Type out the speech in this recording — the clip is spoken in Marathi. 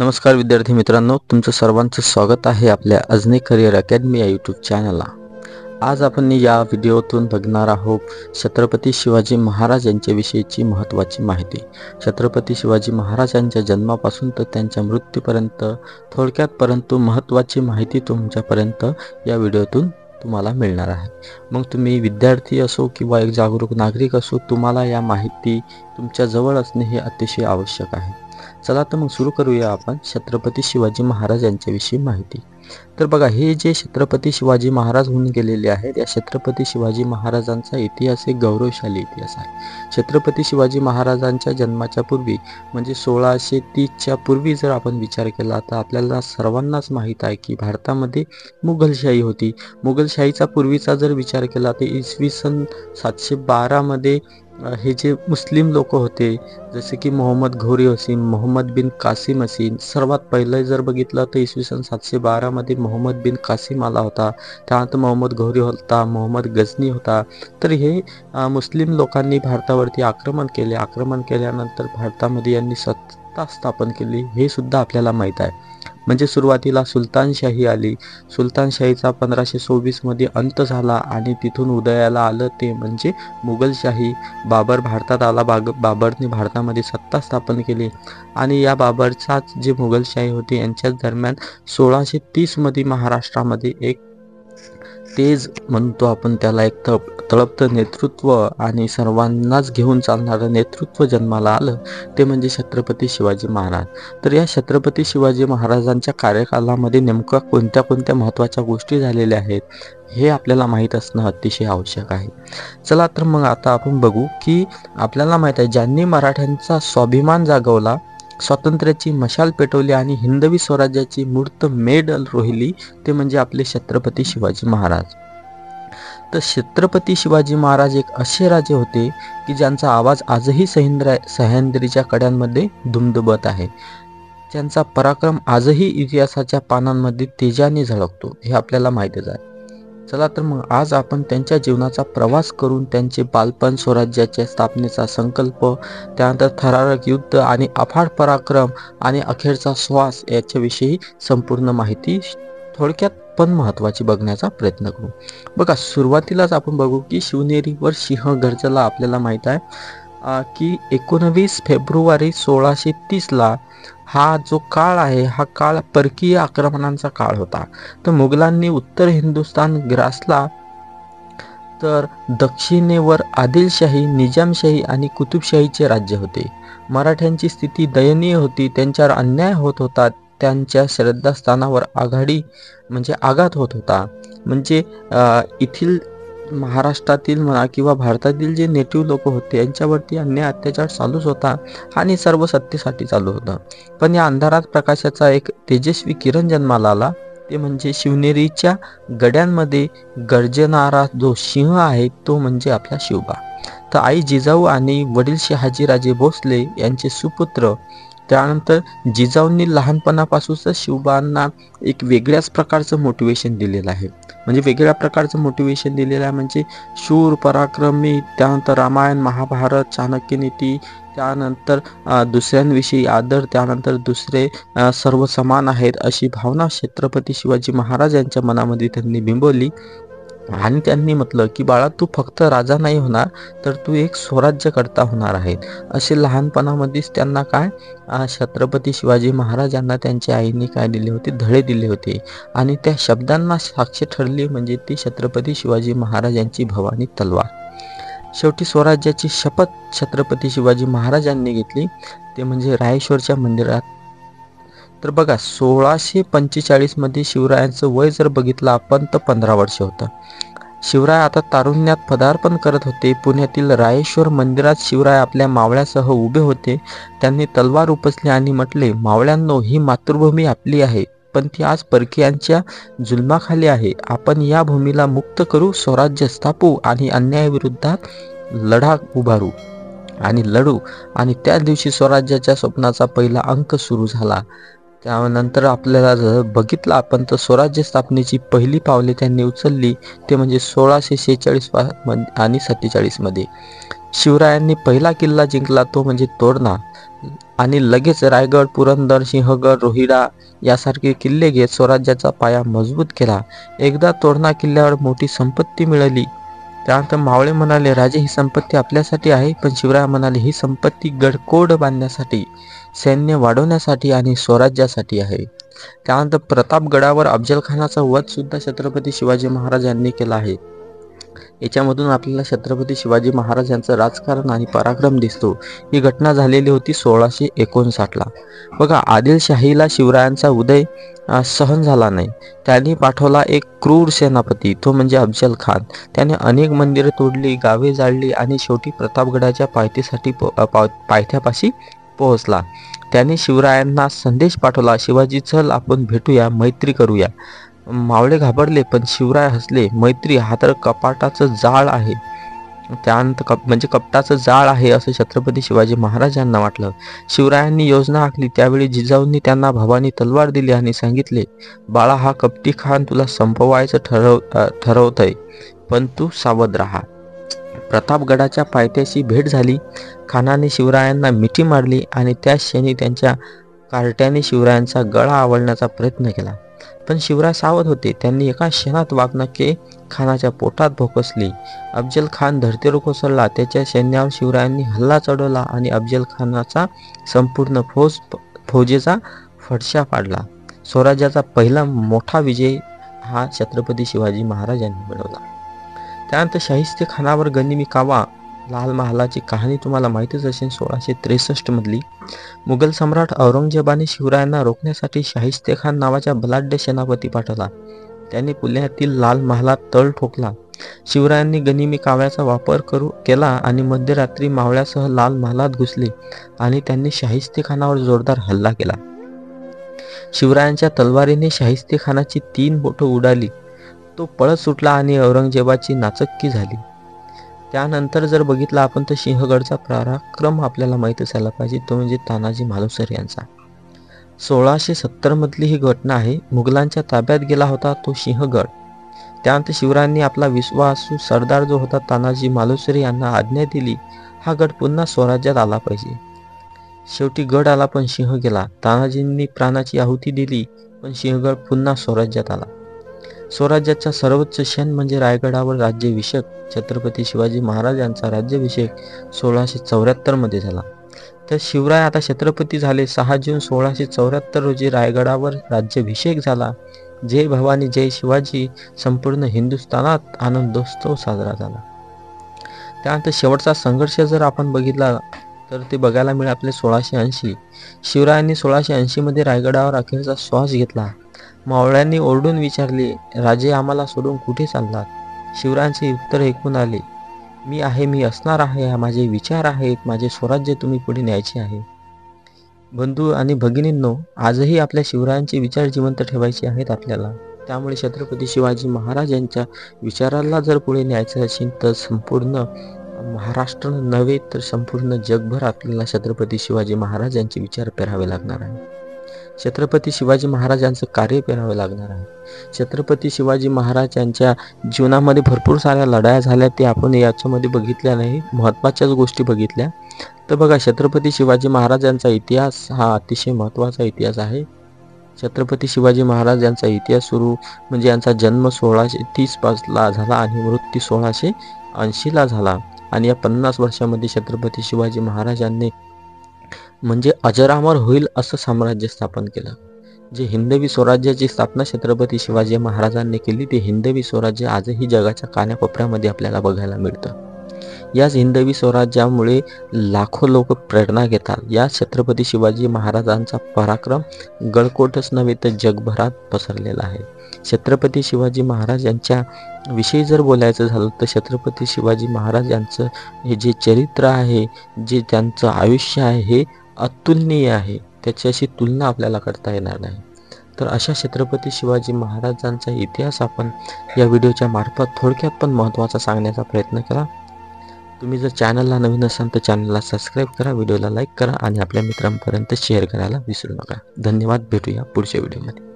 नमस्कार विद्यार्थी मित्रांनो, तुमचं सर्वांचं स्वागत आहे आपल्या अजनी करिअर अकॅडमी या यूट्यूब चॅनलला। आज आपण या व्हिडिओतून बघणार आहोत छत्रपती शिवाजी महाराज यांच्याविषयीची महत्त्वाची माहिती। छत्रपती शिवाजी महाराजांच्या जन्मापासून तर त्यांच्या मृत्यूपर्यंत थोडक्यात परंतु महत्त्वाची माहिती तुमच्यापर्यंत या व्हिडिओतून तुम्हाला मिळणार आहे। मग तुम्ही विद्यार्थी असो किंवा एक जागरूक नागरिक असो, तुम्हाला या माहिती तुमच्या जवळ असणे हे अतिशय आवश्यक आहे। चला तर मग सुरू करूया आपण छत्रपती शिवाजी महाराज यांच्याविषयी माहिती। तर बघा, हे जे छत्रपती शिवाजी महाराज होऊन गेलेले आहेत, या छत्रपती शिवाजी महाराजांचा इतिहास एक गौरवशाली इतिहास आहे। छत्रपती शिवाजी महाराजांच्या जन्माच्या पूर्वी म्हणजे 1630च्या पूर्वी जर आपण विचार केला तर आपल्याला सर्वांनाच माहीत आहे की भारतामध्ये मुघलशाही होती। मुघलशाहीचा पूर्वीचा जर विचार केला तर इसवी सन 712 मध्ये हे जे मुस्लिम लोक होते, जसे की मोहम्मद घोरी असीन, मोहम्मद बिन कासिम असीन, सर्वात पहिलं जर बघितलं तर इसवी सन 712 मध्ये मोहम्मद बिन कासिम आला होता। त्यानंतर मोहम्मद घोरी होता, मोहम्मद गजनी होता। तर हे मुस्लिम लोकांनी भारतावरती आक्रमण केले। आक्रमण केल्यानंतर भारतामध्ये यांनी सत्ता स्थापन केली, हे सुद्धा आपल्याला माहीत आहे। म्हणजे सुरुवातीला सुलतानशाही आली। सुलतानशाहीचा 1526 मध्ये अंत झाला आणि तिथून उदयाला आलं ते म्हणजे मुघलशाही। बाबर भारतात आला, बाबरने भारतामध्ये सत्ता स्थापन केली आणि या बाबरचाच जे मुघलशाही होती यांच्याच दरम्यान 1630 मध्ये महाराष्ट्रामध्ये एक तेज म्हणतो आपण त्याला, एक तळपतं नेतृत्व आणि सर्वांनाच घेऊन चालणारं नेतृत्व जन्माला आलं, ते म्हणजे छत्रपती शिवाजी महाराज। तर या छत्रपती शिवाजी महाराजांच्या कार्यकालामध्ये नेमका कोणत्या कोणत्या महत्त्वाच्या गोष्टी झालेल्या आहेत हे आपल्याला माहीत असणं अतिशय आवश्यक आहे। चला तर मग आता आपण बघू की आपल्याला माहीत आहे, ज्यांनी मराठ्यांचा स्वाभिमान जागवला, स्वातंत्र्याची मशाल पेटवली आणि हिंदवी स्वराज्याची मूर्त मेढ रोहिली, ते म्हणजे आपले छत्रपती शिवाजी महाराज। तर छत्रपती शिवाजी महाराज एक असे राजे होते की ज्यांचा आवाज आजही सह्याद्रीच्या कड्यांमध्ये दुमदुमत आहे। त्यांचा पराक्रम आजही इतिहासाच्या पानांमध्ये तेजाने झळकतो, हे आपल्याला माहीतच आहे। चला तर मग आज आपण त्यांच्या जीवनाचा प्रवास करून त्यांचे बालपण, स्वराज्याच्या स्थापनेचा संकल्प, त्यानंतर थरारक युद्ध आणि अफाट पराक्रम आणि अखेरचा श्वास याच्याविषयी संपूर्ण माहिती थोडक्यात पण महत्त्वाची बघण्याचा प्रयत्न करू। बघा, सुरुवातीलाच आपण बघू की शिवनेरीवर सिंह गर्जला। आपल्याला माहीत आहे की 19 फेब्रुवारी 1630ला हा जो काळ आहे, हा काळ परकीय आक्रमणांचा काळ होता। तर मुघलांनी उत्तर हिंदुस्थान ग्रासला, तर दक्षिणेवर आदिलशाही, निजामशाही आणि कुतुबशाहीचे राज्य होते। मराठ्यांची स्थिती दयनीय होती, त्यांच्यावर अन्याय होत होता, त्यांच्या श्रद्धास्थानावर आघात होत होता। म्हणजे येथील महाराष्ट्रातील म्हणा किंवा भारतातील जे नेटिव्ह लोक होते यांच्यावरती अन्याय अत्याचार चालूच होता आणि सर्व सत्तेसाठी चालू होतं। पण या अंधारात प्रकाशाचा एक तेजस्वी किरण जन्माला आला, ते म्हणजे शिवनेरीच्या गड्यांमध्ये गर्जणारा जो सिंह आहे, तो म्हणजे आपला शिवबा। तर आई जिजाऊ आणि वडील शहाजीराजे भोसले यांचे सुपुत्र। त्यानंतर जिजाऊंनी लहानपणापासूनच शिवबांना एक वेगळ्याच प्रकारचं मोटिवेशन दिलेलं आहे। म्हणजे वेगळ्या प्रकारचं मोटिवेशन दिलेलं आहे म्हणजे शूर, पराक्रमी, त्यानंतर रामायण, महाभारत, चाणक्यनीती, त्यानंतर दुसऱ्यांविषयी आदर, त्यानंतर दुसरे सर्व समान आहेत अशी भावना छत्रपती शिवाजी महाराज यांच्या मनामध्ये त्यांनी बिंबवली। आणि त्यांनी म्हटलं की बाळा, तू फक्त राजा नाही होणार, तर तू एक स्वराज्यकर्ता होणार आहे। असे लहानपणामध्येच त्यांना छत्रपती शिवाजी महाराजांना त्यांच्या आईने काय दिले होते, धडे दिले होते। आणि त्या शब्दांना साक्ष ठरली म्हणजे ती छत्रपती शिवाजी महाराज यांची भवानी तलवार। शेवटी स्वराज्याची शपथ छत्रपती शिवाजी महाराजांनी घेतली, ते म्हणजे रायेश्वरच्या मंदिरात। तर बघा, 1645 मध्ये शिवरायांचं वय जर बघितलं आपण तर 15 वर्ष होतं। शिवराय आता तारुण्यात पदार्पण करत होते। पुण्यातील रायेश्वर मंदिरात शिवराय आपल्या मावळ्यासह उभे होते। त्यांनी तलवार उपसली आणि म्हटले, मावळ्यांनो, ही मातृभूमी आपली आहे, पण ती आज परकीयांच्या जुलमाखाली आहे। आपण या भूमीला मुक्त करू, स्वराज्य स्थापू आणि अन्यायाविरुद्धात लढा उभारू आणि लढू। आणि त्या दिवशी स्वराज्याच्या स्वप्नाचा पहिला अंक सुरू झाला। त्यानंतर आपल्याला जर बघितलं आपण तर स्वराज्य स्थापनेची पहिली पावले त्यांनी उचलली, ते म्हणजे 1646 आणि 47 मध्ये शिवरायांनी पहिला किल्ला जिंकला, तो म्हणजे तोरणा। आणि लगेच रायगड, पुरंदर, सिंहगड, रोहिडा यासारखे किल्ले घेत स्वराज्याचा पाया मजबूत केला. एकदा तोरणा किल्ल्यावर मोठी संपत्ती मिळाली. त्यानंतर मावळे म्हणाले, राजे ही संपत्ती आपल्यासाठी आहे. पण शिवराय म्हणाले, ही संपत्ती गडकोड बांधण्यासाठी, सैन्य वाढवण्यासाठी आणि स्वराज्यासाठी आहे. त्यानंतर प्रतापगडावर अफजलखानाचा वध सुद्धा छत्रपती शिवाजी महाराज यांनी केला आहे. याच्यामधून आपल्याला छत्रपती शिवाजी महाराज यांचं राजकारण आणि पराक्रम दिसतो. ही घटना झालेली होती 1659ला. बघा, आदिलशाहीला शिवरायांचा उदय सहन झाला नाही. त्यांनी पाठवला एक क्रूर सेनापती, तो म्हणजे अफजल खान. त्याने अनेक मंदिरे तोडली, गावे जाळली आणि शेवटी प्रतापगडाच्या पायथ्यापाशी पोहोचला. त्याने शिवरायांना संदेश पाठवला, शिवाजी चल आपण भेटूया, मैत्री करूया. मावळे घाबरले, पण शिवराय हसले, मैत्री हा तर कपाटाचं जाळ आहे. त्यानंतर म्हणजे कपटाचं जाळ आहे असं छत्रपती शिवाजी महाराजांना वाटलं. शिवरायांनी योजना आखली. त्यावेळी जिजाऊंनी त्यांना भवानी तलवार दिली आणि सांगितले, बाळा, हा कपटी खान तुला संपवायचं ठरवतय, पण तू सावध राहा. प्रतापगडाच्या पायथ्याशी भेट झाली. खानाने शिवरायांना मिठी मारली आणि त्याच क्षणी त्यांच्या कार्ट्याने शिवरायांचा गळा आवळण्याचा प्रयत्न केला. पण शिवराय सावध होते. त्यांनी एका क्षणात वाघनखे खानाच्या पोटात भोकसली. अफजल खान धर्तीवर कोसळला. त्याच्या सैन्यावर शिवरायांनी हल्ला चढवला आणि अफजल खानाचा संपूर्ण फौजेचा फडशा पाडला. स्वराज्याचा पहिला मोठा विजय हा छत्रपती शिवाजी महाराज यांनी मिळवला. त्यानंतर शाहिस्ते खानावर गनिमी कावा, लाल महालाची कहाणी तुम्हाला माहितीच असेल. 1663 मधली. मुघल सम्राट औरंगजेबाने शिवरायांना रोखण्यासाठी शाहिस्ते खान नावाच्या बलाढ्य सेनापती पाठवला. त्याने पुण्यातील लाल महालात तळ ठोकला. शिवरायांनी गनिमी काव्याचा वापर केला आणि मध्यरात्री मावळ्यासह लाल महालात घुसले आणि त्यांनी शाहिस्ते खानावर जोरदार हल्ला केला. शिवरायांच्या तलवारीने शाहिस्ते खानाची 3 बोटं उडाली. तो पळत सुटला आणि औरंगजेबाची नाचक्की झाली. त्यानंतर जर बघितलं आपण तर सिंहगडचा पराक्रम आपल्याला माहीत असायला पाहिजे, तो म्हणजे तानाजी मालुसरे यांचा. 1670 मधली ही घटना आहे. मुघलांच्या ताब्यात गेला होता तो सिंहगड. त्यानंतर शिवरायांनी आपला विश्वासू सरदार जो होता तानाजी मालुसरे यांना आज्ञा दिली, हा गड पुन्हा स्वराज्यात आला पाहिजे. शेवटी गड आला, पण सिंह गेला. तानाजींनी प्राणाची आहुती दिली, पण सिंहगड पुन्हा स्वराज्यात आला. स्वराज्याचा सर्वोच्च क्षण म्हणजे रायगडावर राज्याभिषेक. छत्रपती शिवाजी महाराज यांचा राज्याभिषेक 1674 मध्ये झाला. तर शिवराय आता छत्रपती झाले. 6 जून 1674 रोजी रायगडावर राज्याभिषेक झाला. जय भवानी जय शिवाजी संपूर्ण हिंदुस्थानात आनंदोत्सव साजरा झाला. त्यानंतर शेवटचा संघर्ष जर आपण बघितला तर ते बघायला मिळेल आपले 1680. शिवरायांनी 1680 मध्ये रायगडावर अखेरचा श्वास घेतला. मावळ्यांनी ओरडून विचारले, राजे आम्हाला सोडून कुठे चाललात? शिवरायांचे उत्तर ऐकून आले, मी आहे, मी असणार आहे, माझे विचार आहेत, माझे स्वराज्य तुम्ही पुढे न्यायचे आहे. बंधू आणि भगिनींनो, आजही आपल्या शिवरायांचे विचार जिवंत ठेवायचे आहेत आपल्याला. त्यामुळे छत्रपती शिवाजी महाराज यांच्या विचाराला जर पुढे न्यायचं असेल तर संपूर्ण महाराष्ट्र नव्हे तर संपूर्ण जगभर आपल्याला छत्रपती शिवाजी महाराज यांचे विचार पेरावे लागणार आहे. छत्रपती शिवाजी महाराजांचं कार्य पेरावे लागणार आहे. छत्रपती शिवाजी महाराज यांच्या जीवनामध्ये भरपूर साऱ्या लढाया झाल्या, ते आपण याच्यामध्ये बघितल्या नाही, महत्त्वाच्याच गोष्टी बघितल्या. तर बघा, छत्रपती शिवाजी महाराज यांचा इतिहास हा अतिशय महत्त्वाचा इतिहास आहे. छत्रपती शिवाजी महाराज यांचा इतिहास सुरू म्हणजे यांचा जन्म 1630 झाला आणि मृत्यू 1680 झाला. आणि या 50 वर्षामध्ये छत्रपती शिवाजी महाराजांनी म्हणजे अजरामर होईल असं साम्राज्य स्थापन केलं. जे हिंदवी स्वराज्याची स्थापना छत्रपती शिवाजी महाराजांनी केली, ते हिंदवी स्वराज्य आजही जगाच्या कानाकोपऱ्यामध्ये आपल्याला बघायला मिळतं. याच हिंदवी स्वराज्यामुळे लाखो लोक प्रेरणा घेतात. या छत्रपती शिवाजी महाराजांचा पराक्रम गडकोटच नव्हे तर जगभरात पसरलेला आहे. छत्रपती शिवाजी महाराज यांच्या विषयी जर बोलायचं झालं तर छत्रपती शिवाजी महाराज यांचं हे जे चरित्र आहे, जे त्यांचं आयुष्य आहे, हे अतुलनीय आहे. त्याच्याशी तुलना आपल्याला करता येणार नाही. तर अशा छत्रपती शिवाजी महाराजांचा इतिहास आपण या व्हिडिओच्या मार्फत थोडक्यात पण महत्त्वाचा सांगण्याचा प्रयत्न केला. तुम्ही जर चॅनलला नवीन असाल तर चॅनलला सबस्क्राईब करा, व्हिडिओला लाईक करा आणि आपल्या मित्रांपर्यंत शेअर करायला विसरू नका. धन्यवाद. भेटूया पुढच्या व्हिडिओमध्ये.